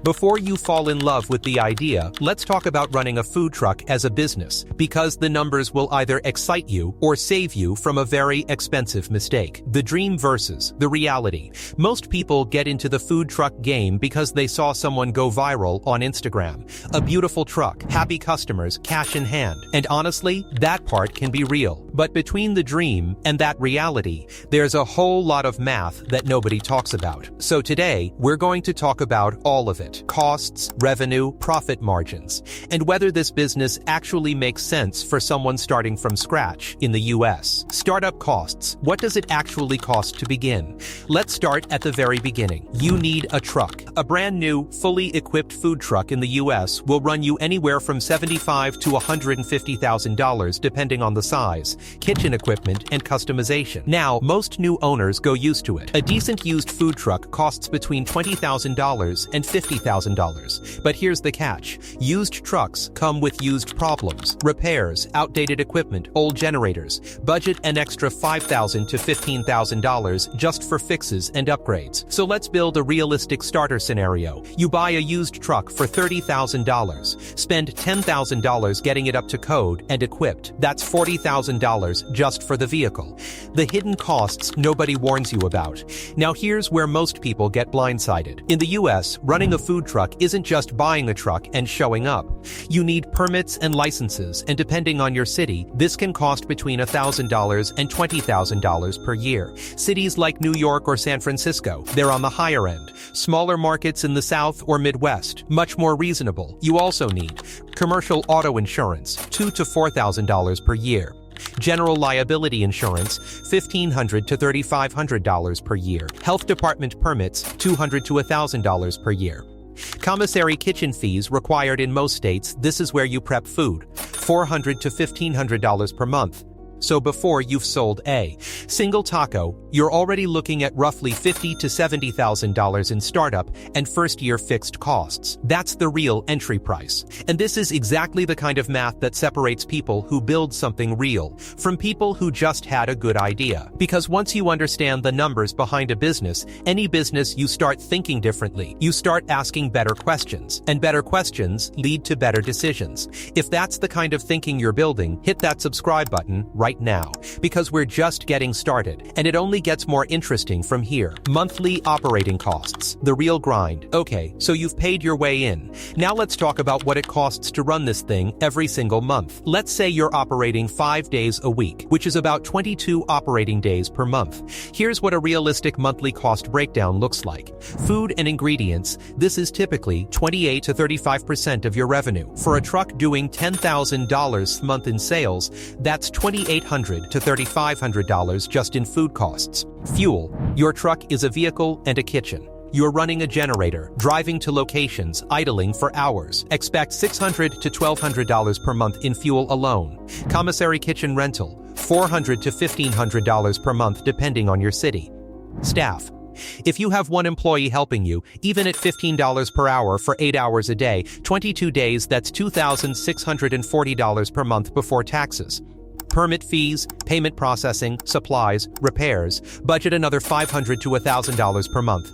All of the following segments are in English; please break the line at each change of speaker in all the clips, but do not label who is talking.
Before you fall in love with the idea, let's talk about running a food truck as a business, because the numbers will either excite you or save you from a very expensive mistake. The dream versus the reality. Most people get into the food truck game because they saw someone go viral on Instagram. A beautiful truck, happy customers, cash in hand. And honestly, that part can be real. But between the dream and that reality, there's a whole lot of math that nobody talks about. So today, we're going to talk about all of it. Costs, revenue, profit margins, and whether this business actually makes sense for someone starting from scratch in the US. Startup costs. What does it actually cost to begin? Let's start at the very beginning. You need a truck. A brand new, fully equipped food truck in the US will run you anywhere from $75,000 to $150,000 depending on the size, kitchen equipment, and customization. Now, most new owners go used to it. A decent used food truck costs between $20,000 and $50,000. But here's the catch. Used trucks come with used problems, repairs, outdated equipment, old generators. Budget an extra $5,000 to $15,000 just for fixes and upgrades. So let's build a realistic starter scenario. You buy a used truck for $30,000. Spend $10,000 getting it up to code and equipped. That's $40,000 just for the vehicle. The hidden costs nobody warns you about. Now here's where most people get blindsided. In the US, running a food truck isn't just buying a truck and showing up. You need permits and licenses, and depending on your city, this can cost between $1,000 and $20,000 per year. Cities like New York or San Francisco, they're on the higher end. Smaller markets in the South or Midwest, much more reasonable. You also need commercial auto insurance, $2,000 to $4,000 per year. General liability insurance, $1,500 to $3,500 per year. Health department permits, $200 to $1,000 per year. Commissary kitchen fees required in most states. This is where you prep food, $400 to $1,500 per month. So before you've sold a single taco, you're already looking at roughly $50,000 to $70,000 in startup and first-year fixed costs. That's the real entry price. And this is exactly the kind of math that separates people who build something real from people who just had a good idea. Because once you understand the numbers behind a business, any business, you start thinking differently. You start asking better questions, and better questions lead to better decisions. If that's the kind of thinking you're building, hit that subscribe button right now, because we're just getting started, and it only gets more interesting from here. Monthly operating costs, the real grind. Okay, so you've paid your way in. Now let's talk about what it costs to run this thing every single month. Let's say you're operating 5 days a week, which is about 22 operating days per month. Here's what a realistic monthly cost breakdown looks like. Food and ingredients, this is typically 28 to 35% of your revenue. For a truck doing $10,000 a month in sales, that's $2,800 to $3,500 just in food costs. Fuel. Your truck is a vehicle and a kitchen. You're running a generator, driving to locations, idling for hours. Expect $600 to $1,200 per month in fuel alone. Commissary kitchen rental, $400 to $1,500 per month depending on your city. Staff. If you have one employee helping you, even at $15 per hour for 8 hours a day, 22 days, that's $2,640 per month before taxes. Permit fees, payment processing, supplies, repairs, budget another $500 to $1,000 per month.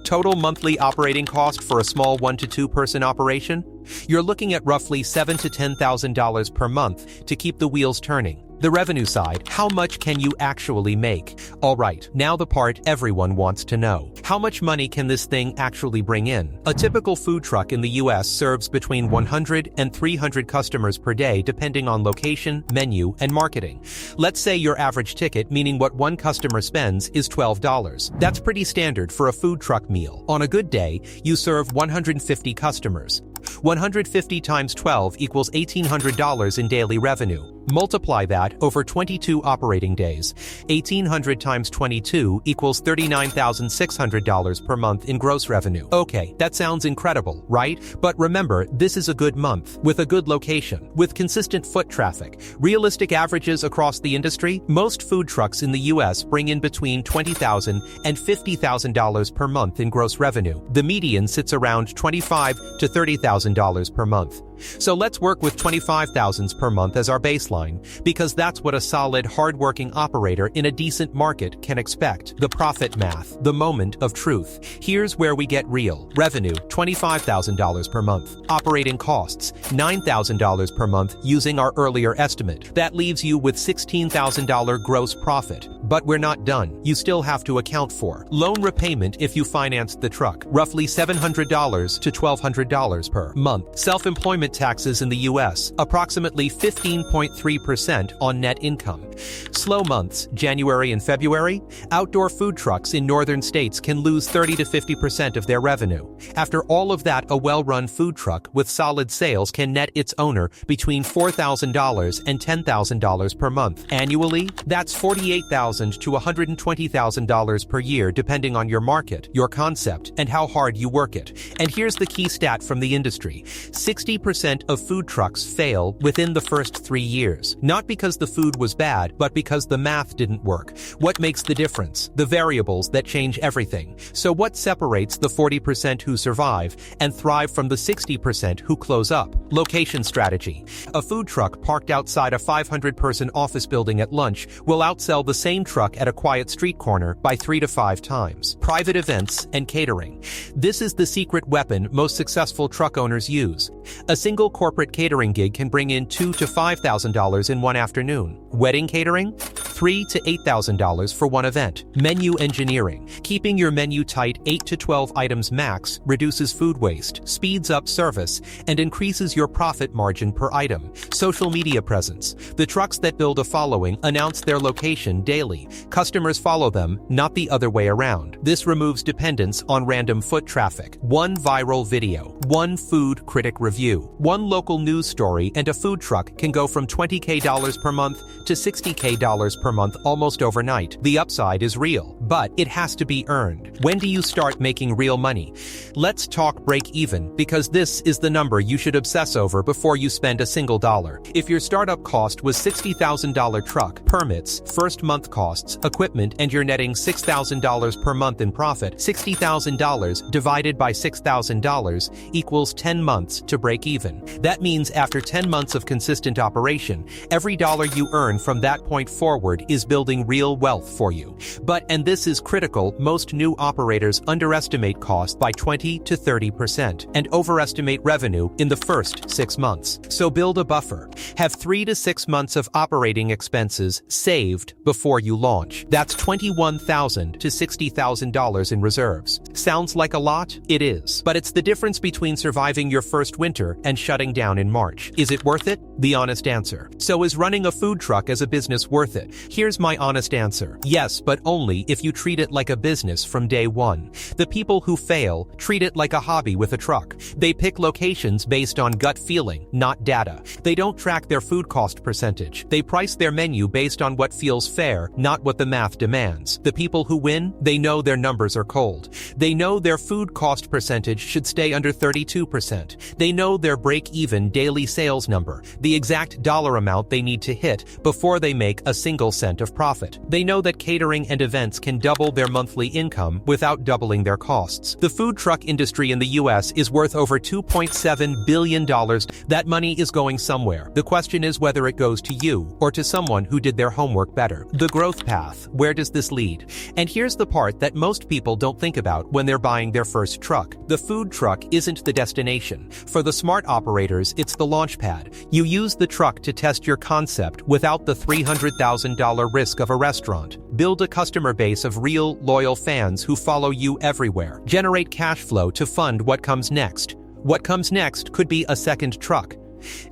Total monthly operating cost for a small 1 to 2 person operation? You're looking at roughly $7,000 to $10,000 per month to keep the wheels turning. The revenue side, how much can you actually make? All right, now the part everyone wants to know. How much money can this thing actually bring in? A typical food truck in the US serves between 100 and 300 customers per day depending on location, menu, and marketing. Let's say your average ticket, meaning what one customer spends, is $12. That's pretty standard for a food truck meal. On a good day, you serve 150 customers. 150 times 12 equals $1,800 in daily revenue. Multiply that over 22 operating days. 1,800 times 22 equals $39,600 per month in gross revenue. Okay, that sounds incredible, right? But remember, this is a good month, with a good location, with consistent foot traffic. Realistic averages across the industry, most food trucks in the US bring in between $20,000 and $50,000 per month in gross revenue. The median sits around $25,000 to $30,000 per month. So let's work with 25,000s per month as our baseline, because that's what a solid, hard-working operator in a decent market can expect. The profit math, the moment of truth. Here's where we get real. Revenue, $25,000 per month. Operating costs, $9,000 per month using our earlier estimate. That leaves you with $16,000 gross profit. But we're not done. You still have to account for loan repayment if you financed the truck, roughly $700 to $1,200 per month. Self-employment taxes in the US, approximately 15.3% on net income. Slow months, January and February, outdoor food trucks in northern states can lose 30 to 50% of their revenue. After all of that, a well-run food truck with solid sales can net its owner between $4,000 and $10,000 per month. Annually, that's $48,000 to $120,000 per year depending on your market, your concept, and how hard you work it. And here's the key stat from the industry. 60% of food trucks fail within the first 3 years. Not because the food was bad, but because the math didn't work. What makes the difference? The variables that change everything. So what separates the 40% who survive and thrive from the 60% who close up? Location strategy. A food truck parked outside a 500-person office building at lunch will outsell the same truck at a quiet street corner by 3 to 5 times. Private events and catering. This is the secret weapon most successful truck owners use. A single corporate catering gig can bring in $2,000 to $5,000 in one afternoon. Wedding catering? $3,000 to $8,000 for one event. Menu engineering. Keeping your menu tight 8 to 12 items max reduces food waste, speeds up service, and increases your profit margin per item. Social media presence. The trucks that build a following announce their location daily. Customers follow them, not the other way around. This removes dependence on random foot traffic. One viral video, one food critic review, one local news story, and a food truck can go from $20,000 per month to $60,000 per month almost overnight. The upside is real, but it has to be earned. When do you start making real money? Let's talk break even, because this is the number you should obsess over before you spend a single dollar. If your startup cost was $60,000 truck, permits, first month costs, equipment, and you're netting $6,000 per month in profit, $60,000 divided by $6,000 equals 10 months to break even. That means after 10 months of consistent operation, every dollar you earn from that point forward is building real wealth for you. But, and this is critical, most new operators underestimate cost by 20 to 30% and overestimate revenue in the first 6 months. So build a buffer. Have 3 to 6 months of operating expenses saved before you launch. That's $21,000 to $60,000 in reserves. Sounds like a lot? It is. But it's the difference between surviving your first winter and shutting down in March. Is it worth it? The honest answer. So is running a food truck as a business worth it? Here's my honest answer. Yes, but only if you treat it like a business from day one. The people who fail treat it like a hobby with a truck. They pick locations based on gut feeling, not data. They don't track their food cost percentage. They price their menu based on what feels fair, not what the math demands. The people who win, they know their numbers are cold. They know their food cost percentage should stay under 32%. They know their break-even daily sales number, the exact dollar amount they need to hit before they make a single cent of profit. They know that catering and events can double their monthly income without doubling their costs. The food truck industry in the US is worth over $2.7 billion. That money is going somewhere. The question is whether it goes to you or to someone who did their homework better. The growth path. Where does this lead? And here's the part that most people don't think about when they're buying their first truck. The food truck isn't the destination. For the smart operators, it's the launch pad. You use the truck to test your concept without the $300,000 risk of a restaurant. Build a customer base of real, loyal fans who follow you everywhere. Generate cash flow to fund what comes next. What comes next could be a second truck.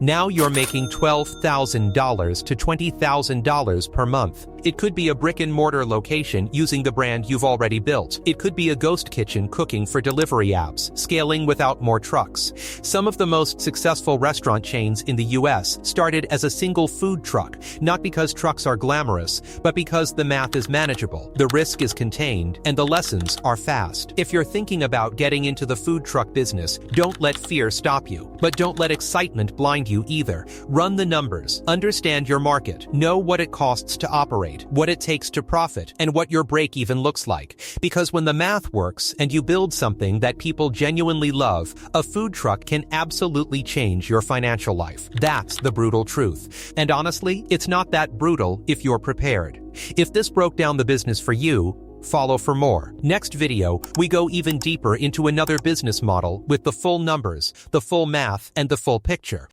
Now you're making $12,000 to $20,000 per month. It could be a brick-and-mortar location using the brand you've already built. It could be a ghost kitchen cooking for delivery apps, scaling without more trucks. Some of the most successful restaurant chains in the US started as a single food truck, not because trucks are glamorous, but because the math is manageable, the risk is contained, and the lessons are fast. If you're thinking about getting into the food truck business, don't let fear stop you. But don't let excitement blind you either. Run the numbers, understand your market, know what it costs to operate, rate, what it takes to profit, and what your break even looks like. Because when the math works and you build something that people genuinely love, a food truck can absolutely change your financial life. That's the brutal truth. And honestly, it's not that brutal if you're prepared. If this broke down the business for you, follow for more. Next video, we go even deeper into another business model with the full numbers, the full math, and the full picture.